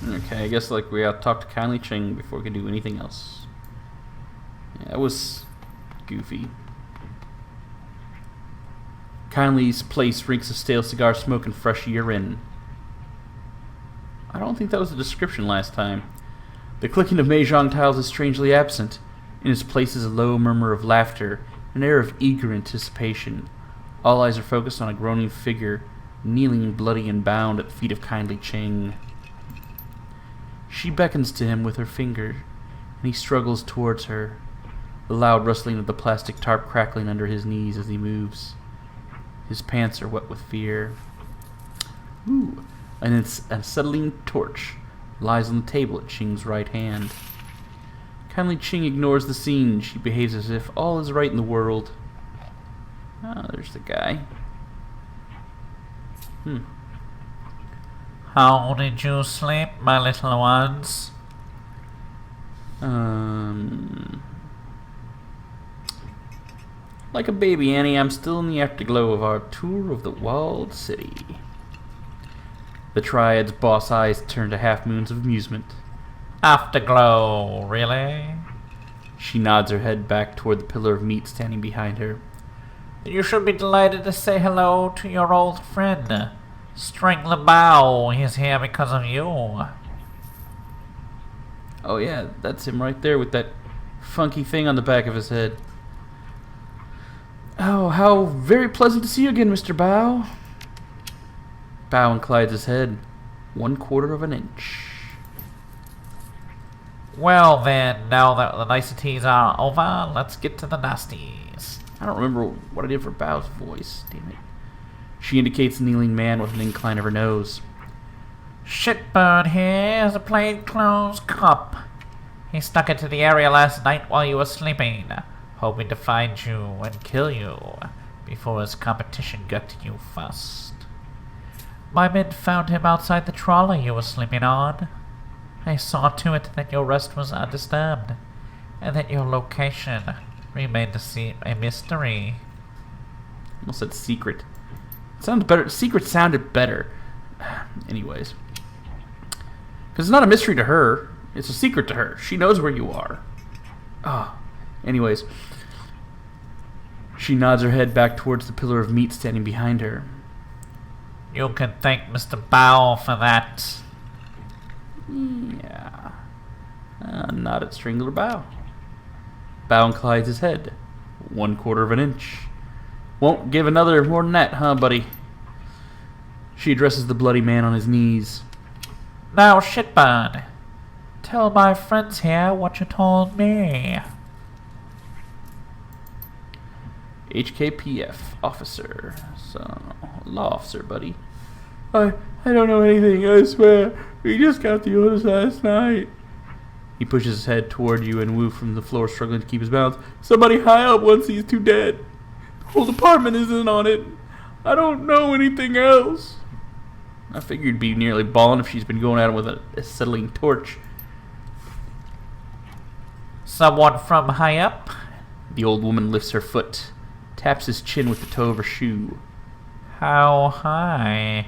Okay, I guess like we gotta talk to Kindly Ching before we can do anything else. Yeah, that was goofy. Kindly's place reeks of stale cigar smoke and fresh urine. I don't think that was the description last time. The clicking of mahjong tiles is strangely absent. In its place is a low murmur of laughter, an air of eager anticipation. All eyes are focused on a groaning figure, kneeling bloody and bound at the feet of Kindly Ching. She beckons to him with her finger, and he struggles towards her, the loud rustling of the plastic tarp crackling under his knees as he moves. His pants are wet with fear. Ooh, an acetylene torch lies on the table at Ching's right hand. Kindly Ching ignores the scene. She behaves as if all is right in the world. Ah, there's the guy. How did you sleep, my little ones? Like a baby, Annie, I'm still in the afterglow of our tour of the walled city. The Triad's boss eyes turn to half-moons of amusement. Afterglow, really? She nods her head back toward the pillar of meat standing behind her. You should be delighted to say hello to your old friend. Strangler Bao, he's here because of you. Oh yeah, that's him right there with that funky thing on the back of his head. Oh, how very pleasant to see you again, Mr. Bao. Bao inclines his head 1/4 of an inch. Well then, now that the niceties are over, let's get to the nasties. I don't remember what I did for Bao's voice. Damn it. She indicates the kneeling man with an incline of her nose. Shitbird here is a plainclothes cop. He stuck into the area last night while you were sleeping, hoping to find you and kill you before his competition got to you first. My men found him outside the trolley you were sleeping on. I saw to it that your rest was undisturbed, and that your location remained a mystery. Almost said secret. It sounds better. Secret sounded better. Anyways. Because it's not a mystery to her. It's a secret to her. She knows where you are. Anyways. She nods her head back towards the pillar of meat standing behind her. You can thank Mr. Bao for that. Yeah. Not at Strangler Bao. Bao inclines his head 1/4 of an inch. Won't give another more than that, huh, buddy? She addresses the bloody man on his knees. Now, Shitbird, tell my friends here what you told me. HKPF officer. So, law officer, buddy. I don't know anything, I swear. We just got the orders last night. He pushes his head toward you and Wu from the floor, struggling to keep his balance. Somebody high up wants these two dead. The whole department is in on it. I don't know anything else. I figured you'd be nearly bawling if she's been going at him with a acetylene torch. Someone from high up? The old woman lifts her foot, taps his chin with the toe of her shoe. How high?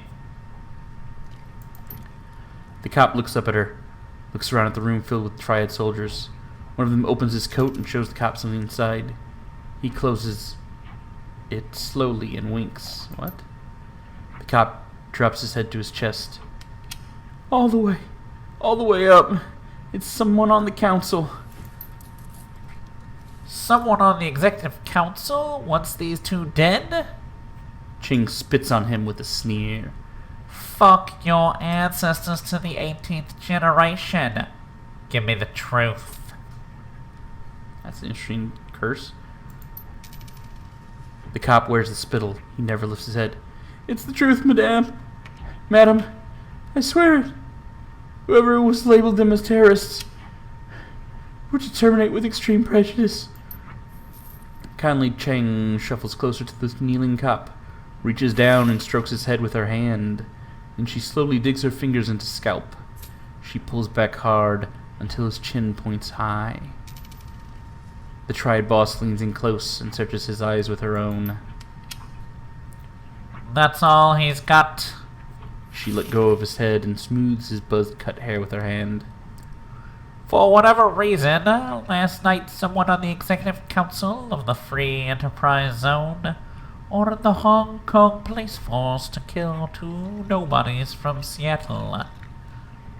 The cop looks up at her, looks around at the room filled with Triad soldiers. One of them opens his coat and shows the cop something inside. He closes it slowly and winks. What? The cop drops his head to his chest. All the way up. It's someone on the council. Someone on the executive council wants these two dead? Ching spits on him with a sneer. Fuck your ancestors to the 18th generation. Give me the truth. That's an interesting curse. The cop wears the spittle. He never lifts his head. It's the truth, Madam, I swear it. Whoever was labeled them as terrorists were to terminate with extreme prejudice. Kindly Cheng shuffles closer to the kneeling cop, reaches down and strokes his head with her hand. Then she slowly digs her fingers into his scalp. She pulls back hard until his chin points high. The Triad boss leans in close and searches his eyes with her own. That's all he's got. She let go of his head and smooths his buzz-cut hair with her hand. For whatever reason, last night someone on the Executive Council of the Free Enterprise Zone ordered the Hong Kong police force to kill 2 nobodies from Seattle.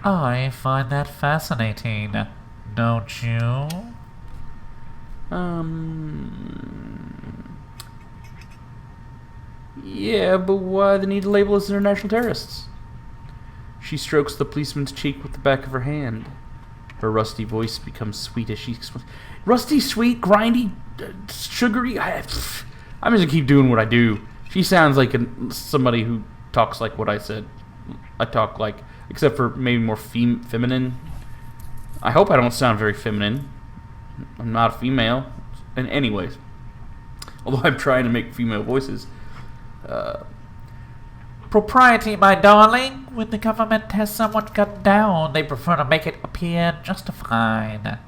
I find that fascinating, don't you? Yeah, but why the need to label us international terrorists? She strokes the policeman's cheek with the back of her hand. Her rusty voice becomes sweet as she explains. Rusty, sweet, grindy, sugary. I'm just gonna keep doing what I do. She sounds like somebody who talks like what I said. I talk like, except for maybe more feminine. I hope I don't sound very feminine. I'm not a female. And anyways, although I'm trying to make female voices. Propriety, my darling. When the government has someone gunned down, they prefer to make it appear justified.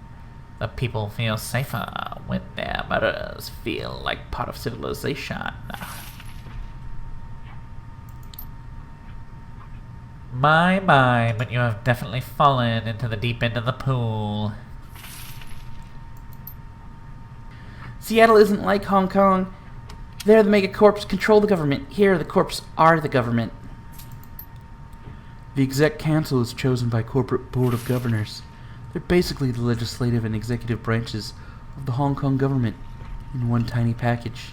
The people feel safer when their murderers feel like part of civilization. My, but you have definitely fallen into the deep end of the pool. Seattle isn't like Hong Kong. There, the megacorps control the government. Here, the corps are the government. The exec council is chosen by corporate board of governors. They're basically the legislative and executive branches of the Hong Kong government in one tiny package.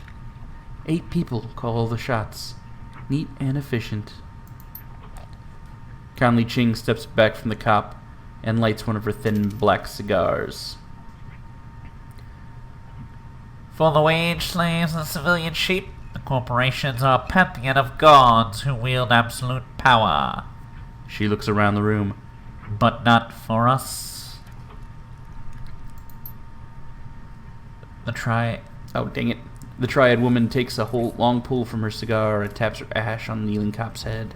8 people call all the shots. Neat and efficient. Conley Ching steps back from the cop and lights one of her thin black cigars. For the wage slaves and civilian sheep, the corporations are a pantheon of gods who wield absolute power. She looks around the room. But not for us. Oh, dang it. The triad woman takes a whole long pull from her cigar and taps her ash on the kneeling cop's head.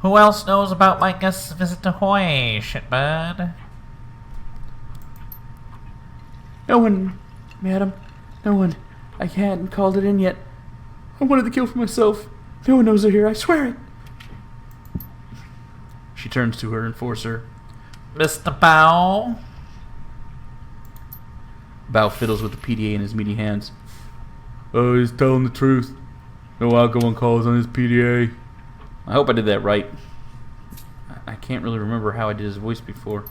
Who else knows about my guest's visit to Hawaii, shitbird? No one, madam. No one. I hadn't called it in yet. I wanted to kill for myself. No one knows they're here, I swear it. She turns to her enforcer. Mr. Bao? Bao fiddles with the PDA in his meaty hands. Oh, he's telling the truth. No outgoing calls on his PDA. I hope I did that right. I can't really remember how I did his voice before.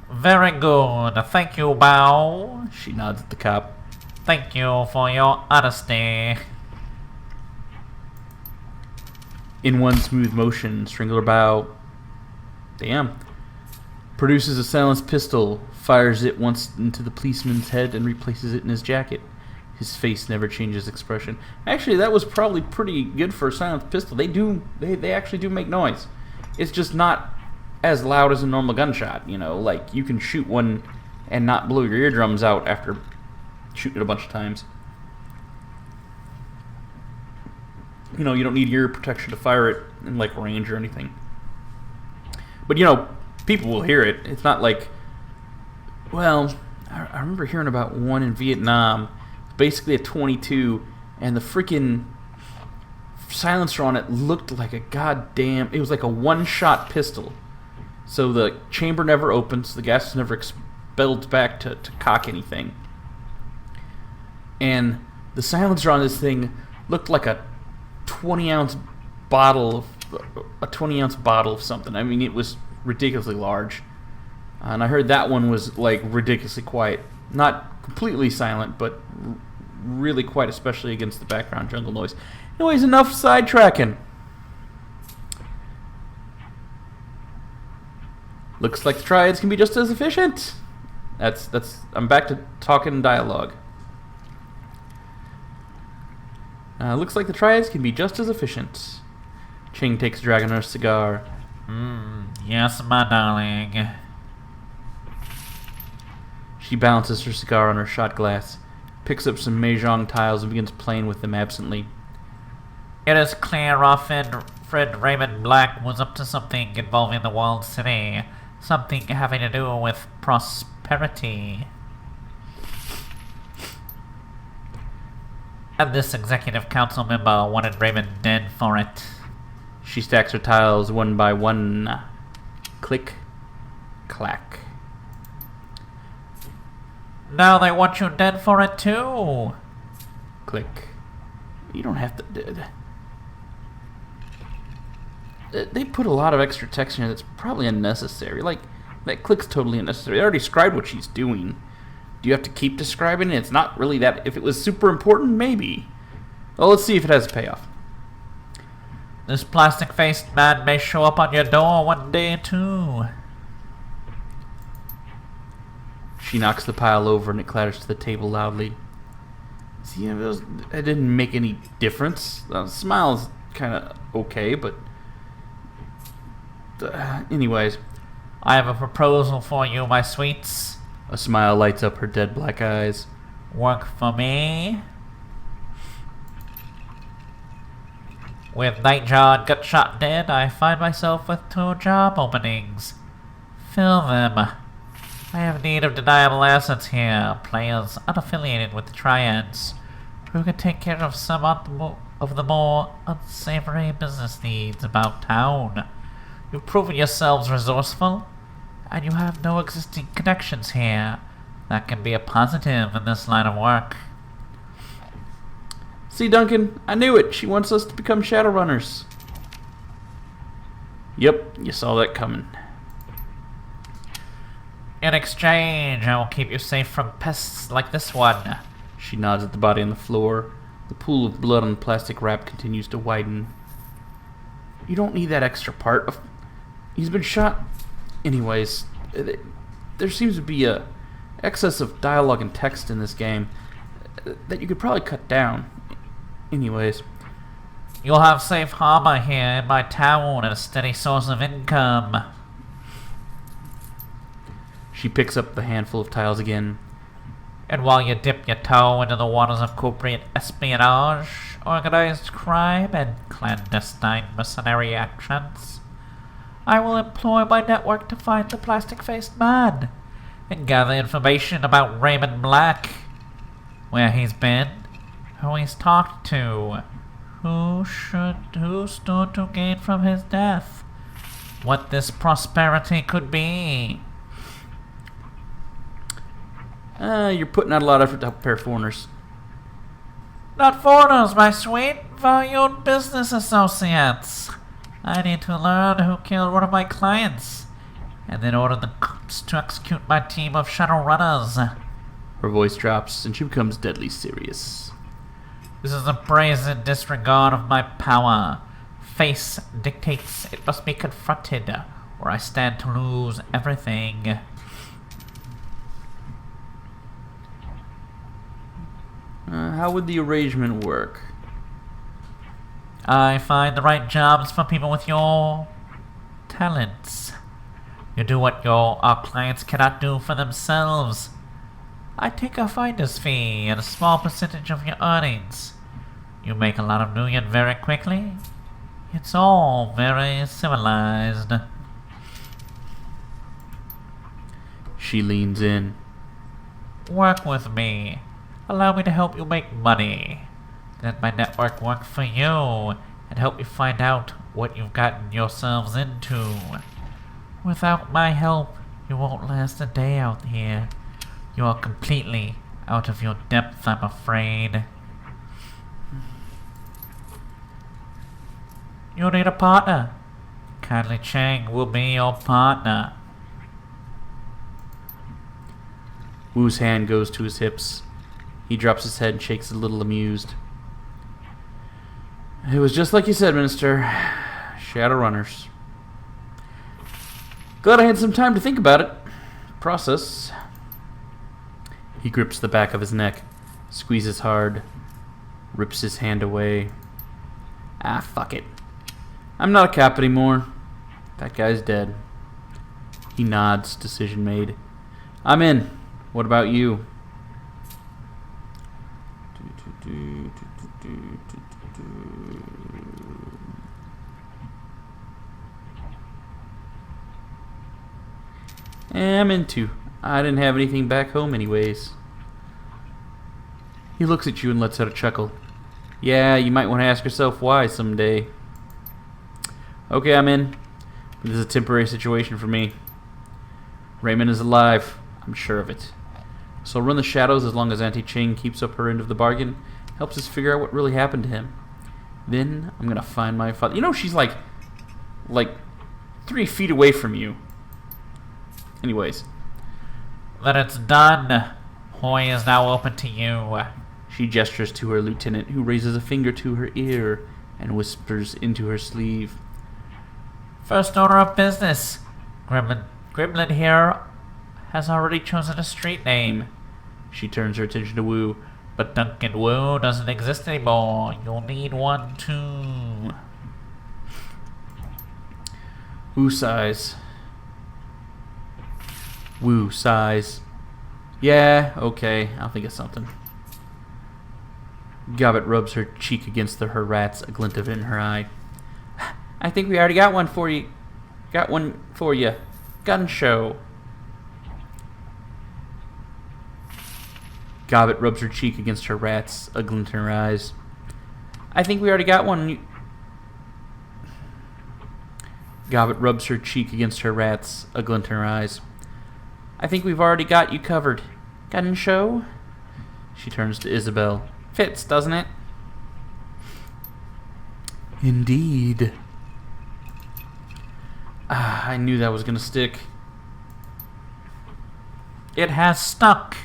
Very good. Thank you, Bao. She nods at the cop. Thank you for your honesty. In one smooth motion, Stringler Bao, produces a silenced pistol, fires it once into the policeman's head, and replaces it in his jacket. His face never changes expression. Actually, that was probably pretty good for a silenced pistol. They actually do make noise. It's just not as loud as a normal gunshot, you know, like you can shoot one and not blow your eardrums out after shooting it a bunch of times. You know, you don't need ear protection to fire it in like range or anything. But you know, people will hear it. It's not like, well, I remember hearing about one in Vietnam, basically a 22, and the freaking silencer on it looked like a goddamn, it was like a one-shot pistol. So the chamber never opens, the gas is never expelled back to cock anything. And the silencer on this thing looked like a 20-ounce bottle of something. I mean, it was ridiculously large. And I heard that one was like ridiculously quiet. Not completely silent, but really quiet, especially against the background jungle noise. Anyways, enough sidetracking. Looks like the triads can be just as efficient. I'm back to talking dialogue. Looks like the triads can be just as efficient. Ching takes a drag on her cigar. Yes, my darling. She balances her cigar on her shot glass, picks up some mahjong tiles and begins playing with them absently. It is clear our friend Raymond Black was up to something involving the walled city. Something having to do with prosperity. And this executive council member wanted Raymond dead for it. She stacks her tiles one by one. Click, clack. Now they want you dead for it too. Click. You don't have to... They put a lot of extra text in here that's probably unnecessary. Like, that click's totally unnecessary. They already described what she's doing. Do you have to keep describing it? It's not really that... If it was super important, maybe. Well, let's see if it has a payoff. This plastic-faced man may show up on your door one day too. She knocks the pile over and it clatters to the table loudly. See, it didn't make any difference. The smile's kind of okay, but... anyways. I have a proposal for you, my sweets. A smile lights up her dead black eyes. Work for me? With Nightjar and Gutshot dead, I find myself with 2 job openings. Fill them. I have need of deniable assets here, players unaffiliated with the Triads, who can take care of some of the more unsavory business needs about town. You've proven yourselves resourceful, and you have no existing connections here. That can be a positive in this line of work. See, Duncan, I knew it. She wants us to become Shadowrunners. Yep, you saw that coming. In exchange, I will keep you safe from pests like this one. She nods at the body on the floor. The pool of blood on the plastic wrap continues to widen. You don't need that extra part. He's been shot. Anyways, there seems to be a excess of dialogue and text in this game that you could probably cut down. Anyways. You'll have safe harbor here in my town and a steady source of income. She picks up the handful of tiles again. And while you dip your toe into the waters of corporate espionage, organized crime, and clandestine mercenary actions, I will employ my network to find the plastic-faced man and gather information about Raymond Black, where he's been, who he's talked to, who stood to gain from his death, what this prosperity could be. You're putting out a lot of effort to help prepare foreigners. Not foreigners, my sweet, valued business associates. I need to learn who killed one of my clients, and then order the cops to execute my team of Shadowrunners. Her voice drops, and she becomes deadly serious. This is a brazen disregard of my power. Face dictates it must be confronted, or I stand to lose everything. How would the arrangement work? I find the right jobs for people with your talents. You do what our clients cannot do for themselves. I take a finder's fee and a small percentage of your earnings. You make a lot of million very quickly. It's all very civilized. She leans in. Work with me. Allow me to help you make money. Let my network work for you and help you find out what you've gotten yourselves into. Without my help, you won't last a day out here. You are completely out of your depth, I'm afraid. You need a partner. Kindly Chang will be your partner. Wu's hand goes to his hips. He drops his head and shakes a little amused. It was just like you said, Minister. Shadowrunners. Glad I had some time to think about it. Process. He grips the back of his neck, squeezes hard, rips his hand away. Ah, fuck it. I'm not a cop anymore. That guy's dead. He nods, decision made. I'm in. What about you? I'm into. I didn't have anything back home anyways. He looks at you and lets out a chuckle. Yeah, you might want to ask yourself why someday. Okay, I'm in. This is a temporary situation for me. Raymond is alive. I'm sure of it. So I'll run the shadows as long as Auntie Ching keeps up her end of the bargain. Helps us figure out what really happened to him. Then I'm gonna find my father. You know, she's like 3 feet away from you. Anyways. Then it's done. Hoy is now open to you. She gestures to her lieutenant, who raises a finger to her ear and whispers into her sleeve. First order of business. Gremlin here has already chosen a street name. She turns her attention to Wu. But Duncan Wu doesn't exist anymore. You'll need one too. Wu sighs. Wu sighs. Yeah, okay, I'll think of something. Gobbet rubs her cheek against her rats, a glint of it in her eye. I think we already got one for you. Got one for you. Gun show. Gobbet rubs her cheek against her rats, a glint in her eyes. I think we already got one. Gobbet rubs her cheek against her rats, a glint in her eyes. I think we've already got you covered. Gun show? She turns to Isabel. Fits, doesn't it? Indeed. I knew that was gonna stick. It has stuck.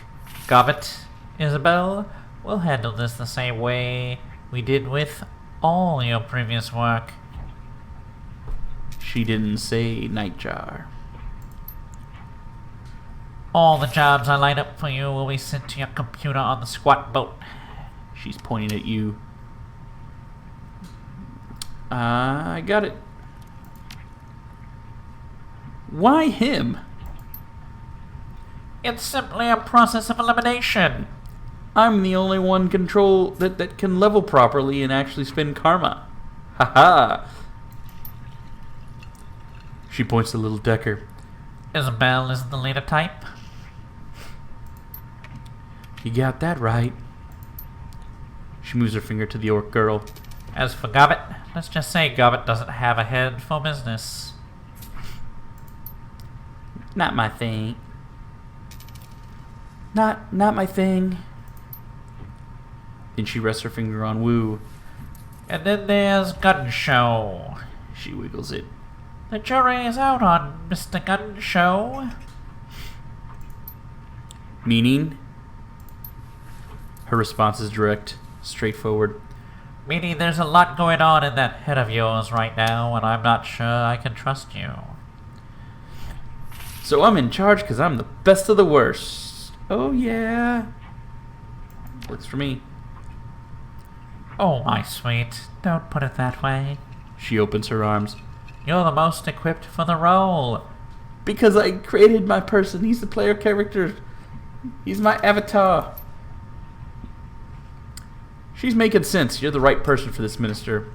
Gobbet, Isabel, we'll handle this the same way we did with all your previous work. She didn't say Nightjar. All the jobs I line up for you will be sent to your computer on the squat boat. She's pointing at you. I got it. Why him? It's simply a process of elimination. I'm the only one that can level properly and actually spend karma. Haha. She points to little Decker. Isabel is the leader type. You got that right. She moves her finger to the orc girl. As for Gobbet, let's just say Gobbet doesn't have a head for business. Not my thing. Not my thing. Then she rests her finger on Wu. And then there's Gun Show. She wiggles it. The jury is out on Mr. Gun Show. Meaning? Her response is direct, straightforward. Meaning there's a lot going on in that head of yours right now, and I'm not sure I can trust you. So I'm in charge because I'm the best of the worst. Oh yeah. Works for me. Oh, my sweet, don't put it that way. She opens her arms. You're the most equipped for the role. Because I created my person. He's the player character. He's my avatar. She's making sense. You're the right person for this, Minister.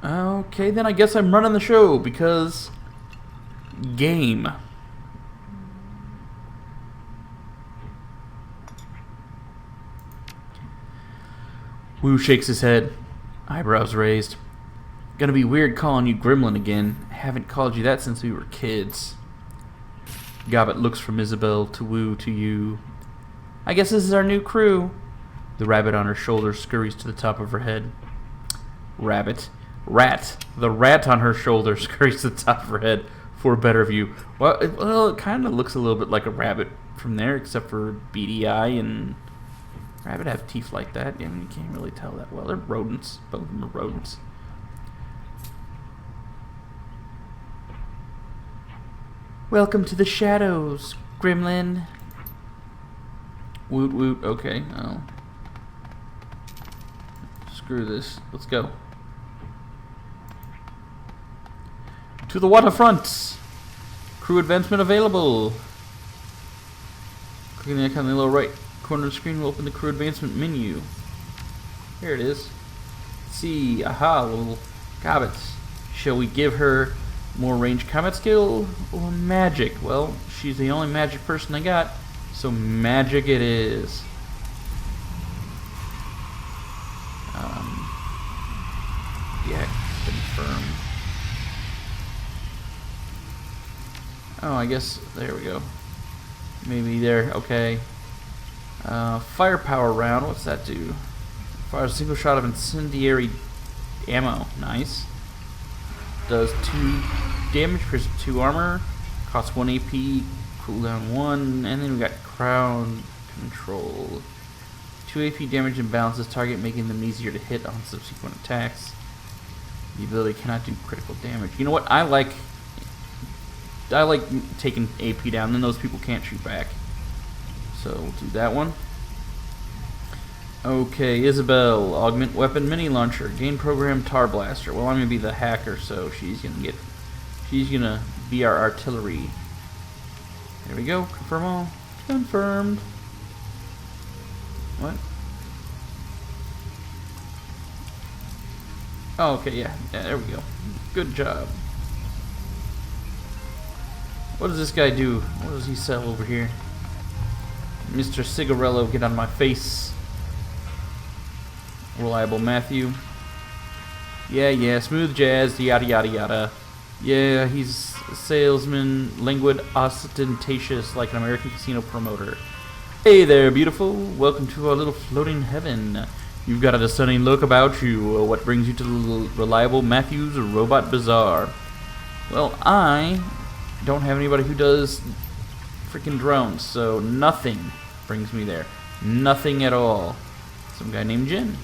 Okay, then I guess I'm running the show because... game. Wu shakes his head, eyebrows raised. Gonna be weird calling you Gremlin again. I haven't called you that since we were kids. Gobbet looks from Isabel to Wu to you. I guess this is our new crew. The rabbit on her shoulder scurries to the top of her head. Rabbit. Rat. The rat on her shoulder scurries to the top of her head for a better view. Well, it kind of looks a little bit like a rabbit from there, except for beady eye and... rabbit have teeth like that. I mean, you can't really tell that well. They're rodents. Both of them are rodents. Welcome to the shadows, Gremlin. Woot woot. Okay. Oh. Screw this. Let's go. To the waterfront. Crew advancement available. Clicking the icon in the lower right corner of the screen will open the crew advancement menu. Here it is. Let's see. Aha, little Gobbets. Shall we give her more ranged combat skill or magic? Well, she's the only magic person I got, so magic it is. Yeah, Oh, I guess there we go. Maybe there. Okay. Firepower round. What's that do? Fires a single shot of incendiary ammo. Nice. Does 2 damage, pierces 2 armor, costs 1 AP, cooldown 1, and then we got crowd control. 2 AP damage and balances target, making them easier to hit on subsequent attacks. The ability cannot do critical damage. You know what? I like taking AP down, then those people can't shoot back. So we'll do that one. Okay, Isabel, augment weapon mini launcher, gain program tar blaster. Well, I'm gonna be the hacker, so she's gonna be our artillery. There we go. Confirm all. Confirmed. What? Oh, okay, yeah, there we go. Good job. What does this guy do? What does he sell over here? Mr. Cigarello, get on my face. Reliable Matthew. Yeah, smooth jazz, yada yada yada. Yeah, he's a salesman, languid, ostentatious, like an American casino promoter. Hey there, beautiful. Welcome to our little floating heaven. You've got a stunning look about you. What brings you to the Reliable Matthew's Robot Bazaar? Well, I don't have anybody who does freaking drones, so nothing brings me there. Nothing at all. Some guy named Jin.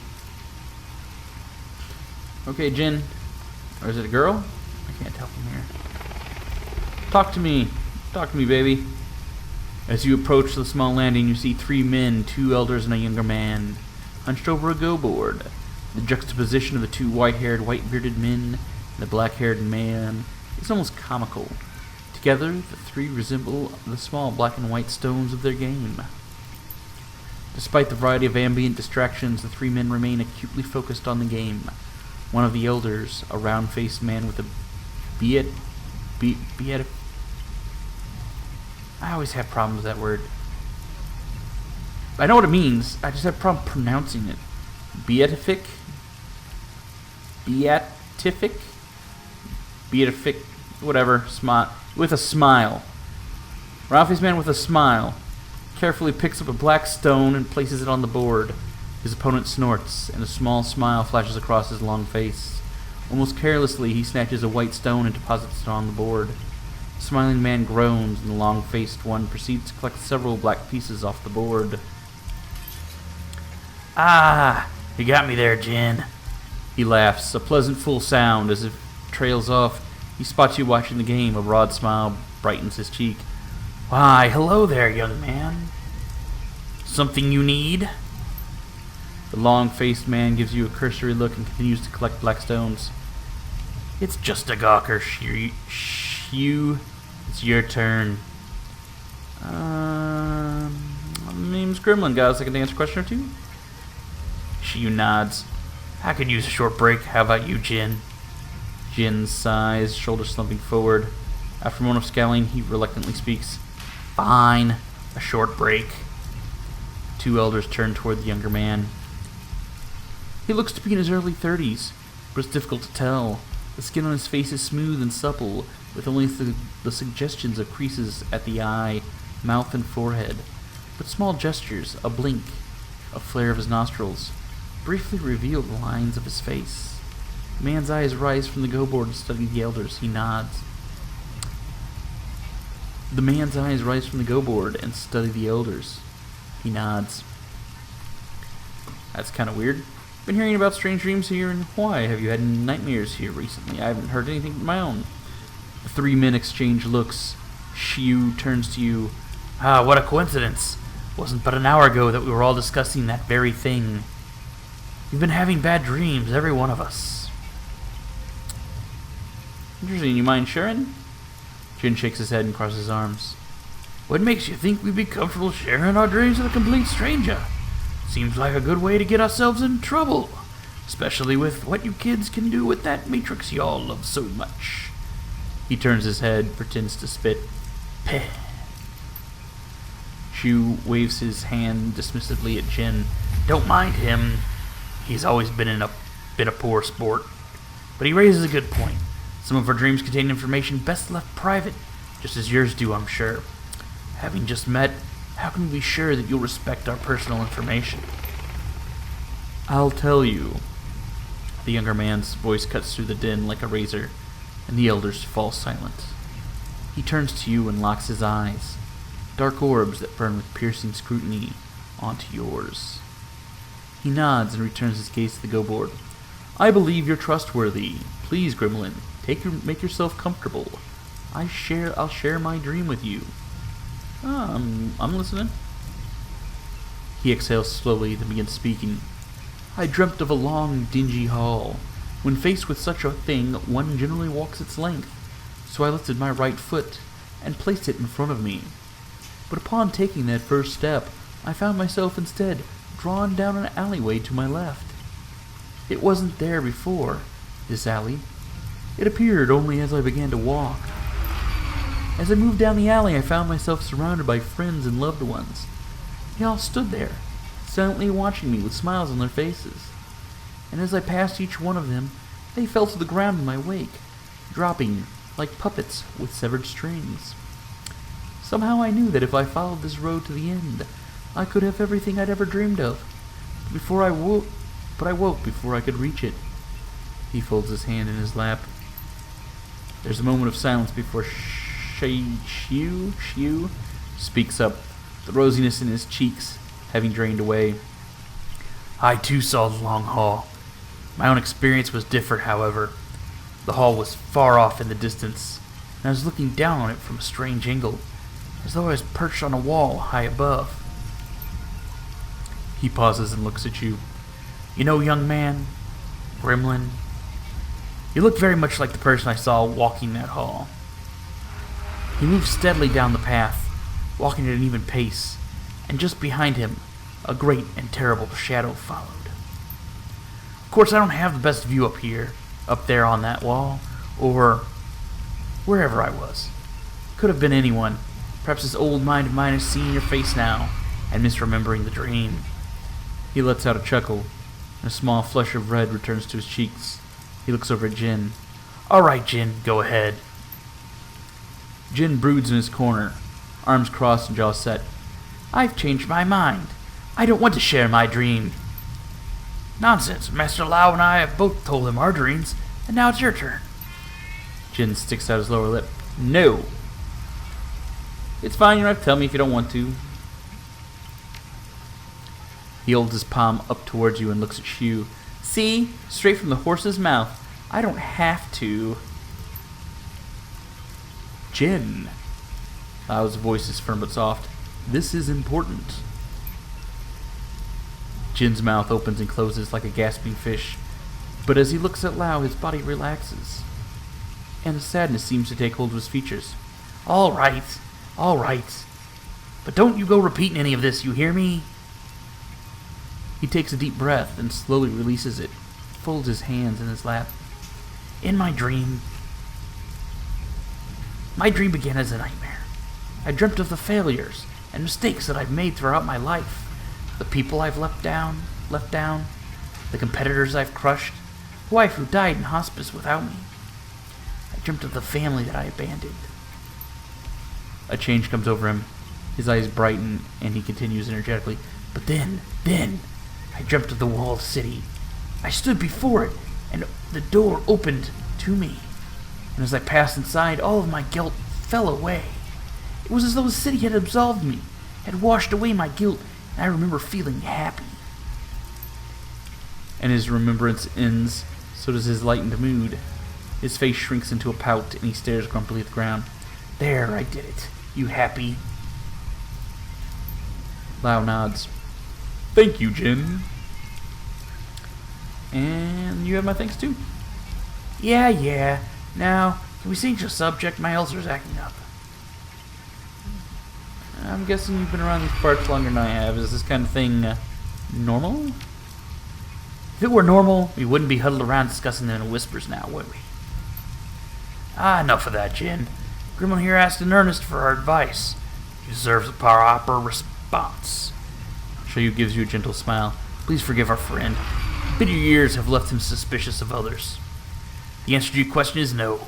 Okay, Jin. Or is it a girl? I can't tell from here. Talk to me. Talk to me, baby. As you approach the small landing, you see 3 men, 2 elders, and a younger man, hunched over a go-board. The juxtaposition of the 2 white-haired, white-bearded men and the black-haired man is almost comical. Together, the 3 resemble the small black and white stones of their game. Despite the variety of ambient distractions, the 3 men remain acutely focused on the game. One of the elders, a round-faced man with a I always have problems with that word. I know what it means, I just have a problem pronouncing it. Beatific, whatever, with a smile. Round-faced man with a smile carefully picks up a black stone and places it on the board. His opponent snorts, and a small smile flashes across his long face. Almost carelessly, he snatches a white stone and deposits it on the board. The smiling man groans, and the long-faced one proceeds to collect several black pieces off the board. Ah, you got me there, Jin. He laughs, a pleasant full sound as it trails off. He spots you watching the game. A broad smile brightens his cheek. Why, hello there, young man. Something you need? The long-faced man gives you a cursory look and continues to collect black stones. It's just a gawker, Shue. It's your turn. My name's Gremlin, guys. I can answer a question or two? Shue nods. I could use a short break. How about you, Jin? Jin sighs, shoulders slumping forward. After a moment of scowling, he reluctantly speaks. Fine. A short break. 2 elders turn toward the younger man. He looks to be in his early 30s, but it's difficult to tell. The skin on his face is smooth and supple, with only the suggestions of creases at the eye, mouth, and forehead. But small gestures, a blink, a flare of his nostrils, briefly reveal the lines of his face. The man's eyes rise from the go-board and study the elders. He nods. The man's eyes rise from the go-board and study the elders. He nods. That's kind of weird. Been hearing about strange dreams here in Hawaii. Have you had any nightmares here recently? I haven't heard anything of my own. The 3 men exchange looks. Shue turns to you. Ah, what a coincidence. Wasn't but an hour ago that we were all discussing that very thing. We've been having bad dreams, every one of us. Interesting. You mind sharing? Jin shakes his head and crosses his arms. What makes you think we'd be comfortable sharing our dreams with a complete stranger? Seems like a good way to get ourselves in trouble. Especially with what you kids can do with that matrix y'all love so much. He turns his head, pretends to spit. Peh. Shue waves his hand dismissively at Jin. Don't mind him. He's always been a poor sport. But he raises a good point. Some of our dreams contain information best left private. just as yours do, I'm sure. Having just met, how can we be sure that you'll respect our personal information? I'll tell you. The younger man's voice cuts through the din like a razor, and the elders fall silent. He turns to you and locks his eyes, dark orbs that burn with piercing scrutiny onto yours. He nods and returns his gaze to the go-board. I believe you're trustworthy. Please, Gremlin, make yourself comfortable. I'll share my dream with you. I'm listening. He exhales slowly, then begins speaking. I dreamt of a long, dingy hall. When faced with such a thing, one generally walks its length. So I lifted my right foot and placed it in front of me. But upon taking that first step, I found myself instead drawn down an alleyway to my left. It wasn't there before, this alley. It appeared only as I began to walk. As I moved down the alley, I found myself surrounded by friends and loved ones. They all stood there, silently watching me with smiles on their faces. And as I passed each one of them, they fell to the ground in my wake, dropping like puppets with severed strings. Somehow I knew that if I followed this road to the end, I could have everything I'd ever dreamed of. But I woke before I could reach it. He folds his hand in his lap. There's a moment of silence before Shiu speaks up, the rosiness in his cheeks having drained away. I too saw the long hall. My own experience was different, however. The hall was far off in the distance, and I was looking down on it from a strange angle, as though I was perched on a wall high above. He pauses and looks at you. You know, young man, Gremlin, you look very much like the person I saw walking that hall. He moved steadily down the path, walking at an even pace, and just behind him, a great and terrible shadow followed. Of course, I don't have the best view up there on that wall, or wherever I was. Could have been anyone. Perhaps this old mind of mine is seeing your face now, and misremembering the dream. He lets out a chuckle, and a small flush of red returns to his cheeks. He looks over at Jin. All right, Jin, go ahead. Jin broods in his corner, arms crossed and jaw set. I've changed my mind. I don't want to share my dream. Nonsense. Master Lao and I have both told him our dreams, and now it's your turn. Jin sticks out his lower lip. No. It's fine, you don't have to tell me if you don't want to. He holds his palm up towards you and looks at you. See? Straight from the horse's mouth. I don't have to. Jin. Lao's voice is firm but soft. This is important. Jin's mouth opens and closes like a gasping fish, but as he looks at Lao, his body relaxes, and a sadness seems to take hold of his features. All right, but don't you go repeating any of this, you hear me? He takes a deep breath and slowly releases it, folds his hands in his lap. In my dream began as a nightmare. I dreamt of the failures and mistakes that I've made throughout my life. The people I've left down, the competitors I've crushed, the wife who died in hospice without me. I dreamt of the family that I abandoned. A change comes over him. His eyes brighten, and he continues energetically. But then, I dreamt of the walled city. I stood before it, and the door opened to me. And as I passed inside, all of my guilt fell away. It was as though the city had absolved me, had washed away my guilt, and I remember feeling happy. And his remembrance ends, so does his lightened mood. His face shrinks into a pout, and he stares grumpily at the ground. There, I did it. You happy? Lao nods. Thank you, Jin. And you have my thanks too. Yeah. Now, can we change the subject? My ulcer's acting up. I'm guessing you've been around these parts longer than I have. Is this kind of thing normal? If it were normal, we wouldn't be huddled around discussing them in whispers now, would we? Enough of that, Jin. Gremlin here asked in earnest for our advice. He deserves a proper response. Shou gives you a gentle smile. Please forgive our friend. Bitter years have left him suspicious of others. The answer to your question is no.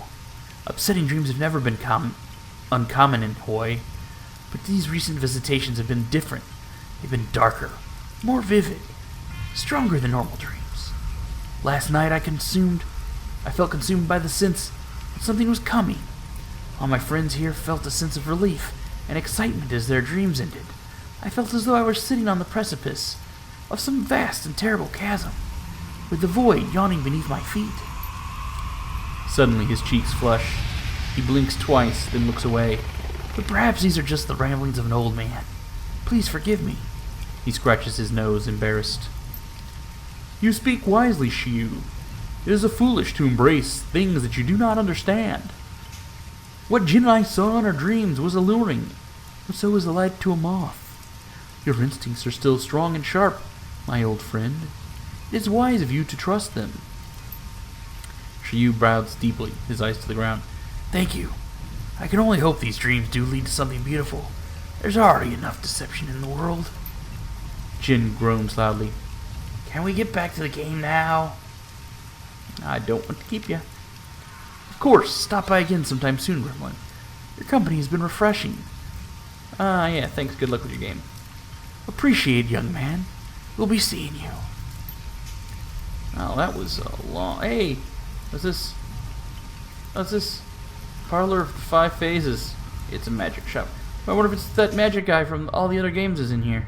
Upsetting dreams have never been common. uncommon in Hawaii, but these recent visitations have been different. They've been darker, more vivid, stronger than normal dreams. Last night I felt consumed by the sense that something was coming. All my friends here felt a sense of relief and excitement as their dreams ended. I felt as though I were sitting on the precipice of some vast and terrible chasm, with the void yawning beneath my feet. Suddenly his cheeks flush. He blinks twice, then looks away. But perhaps these are just the ramblings of an old man. Please forgive me. He scratches his nose, embarrassed. You speak wisely, Shiyu. It is foolish to embrace things that you do not understand. What Jin and I saw in our dreams was alluring, but so is the light to a moth. Your instincts are still strong and sharp, my old friend. It is wise of you to trust them. Shiyu bows deeply, his eyes to the ground. Thank you. I can only hope these dreams do lead to something beautiful. There's already enough deception in the world. Jin groans loudly. Can we get back to the game now? I don't want to keep you. Of course, stop by again sometime soon, Gremlin. Your company has been refreshing. Yeah, thanks. Good luck with your game. Appreciate it, young man. We'll be seeing you. Oh, that was a long... Hey! What's this? Parlor of the Five Phases. It's a magic shop. I wonder if it's that magic guy from all the other games is in here.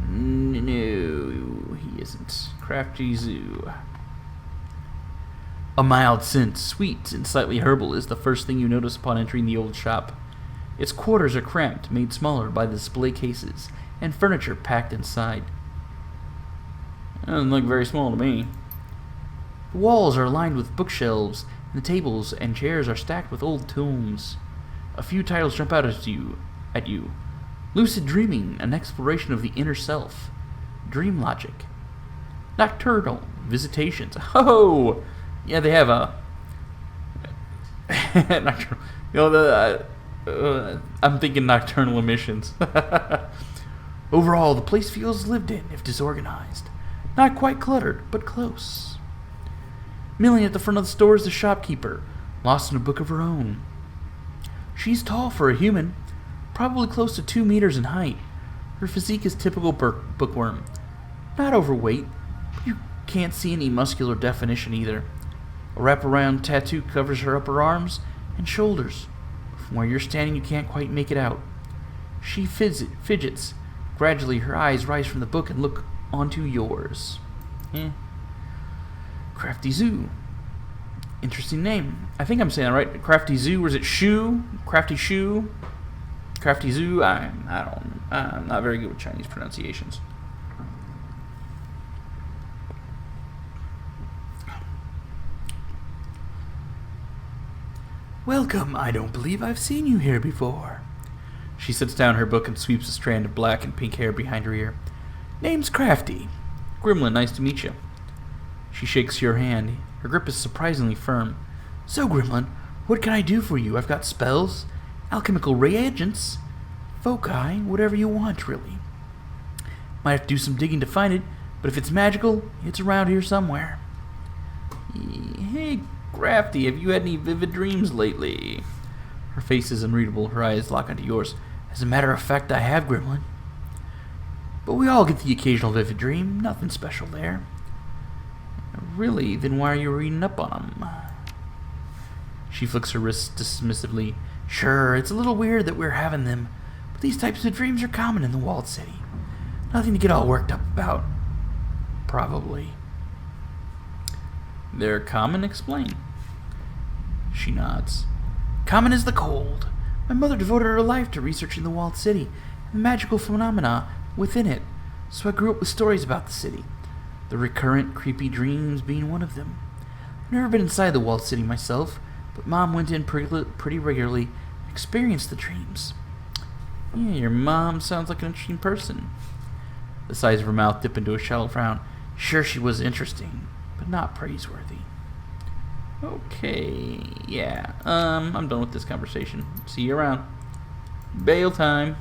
No, he isn't. Crafty Zoo. A mild scent, sweet and slightly herbal, is the first thing you notice upon entering the old shop. Its quarters are cramped, made smaller by the display cases, and furniture packed inside. That doesn't look very small to me. The walls are lined with bookshelves, and the tables and chairs are stacked with old tomes. A few titles jump out at you. Lucid Dreaming, an exploration of the inner self. Dream Logic. Nocturnal Visitations. Oh! Yeah, they have a... Nocturnal... I'm thinking Nocturnal Emissions. Overall, the place feels lived in, if disorganized. Not quite cluttered, but close. Milling at the front of the store is the shopkeeper, lost in a book of her own. She's tall for a human, probably close to 2 meters in height. Her physique is typical bookworm. Not overweight, but you can't see any muscular definition either. A wraparound tattoo covers her upper arms and shoulders. From where you're standing, you can't quite make it out. She fidgets. Gradually, her eyes rise from the book and look onto yours. Crafty Zoo. Interesting name. I think I'm saying that right. Crafty Zoo, or is it Shoe? Crafty Shoe? Crafty Zoo? I'm not very good with Chinese pronunciations. Welcome. I don't believe I've seen you here before. She sets down her book and sweeps a strand of black and pink hair behind her ear. Name's Crafty. Gremlin, nice to meet you. She shakes your hand. Her grip is surprisingly firm. So, Gremlin, what can I do for you? I've got spells, alchemical reagents, foci, whatever you want, really. Might have to do some digging to find it, but if it's magical, it's around here somewhere. Hey, Crafty, have you had any vivid dreams lately? Her face is unreadable. Her eyes lock onto yours. As a matter of fact, I have, Gremlin. But we all get the occasional vivid dream. Nothing special there. Really? Then why are you reading up on them? She flicks her wrists dismissively. Sure, it's a little weird that we're having them, but these types of dreams are common in the walled city. Nothing to get all worked up about. Probably. They're common? Explain. She nods. Common as the cold. My mother devoted her life to researching the walled city and the magical phenomena within it, so I grew up with stories about the city. The recurrent, creepy dreams being one of them. I've never been inside the walled city myself, but Mom went in pretty regularly and experienced the dreams. Yeah, your mom sounds like an interesting person. The sides of her mouth dip into a shallow frown. Sure, she was interesting, but not praiseworthy. Okay, yeah, I'm done with this conversation. See you around. Bail time.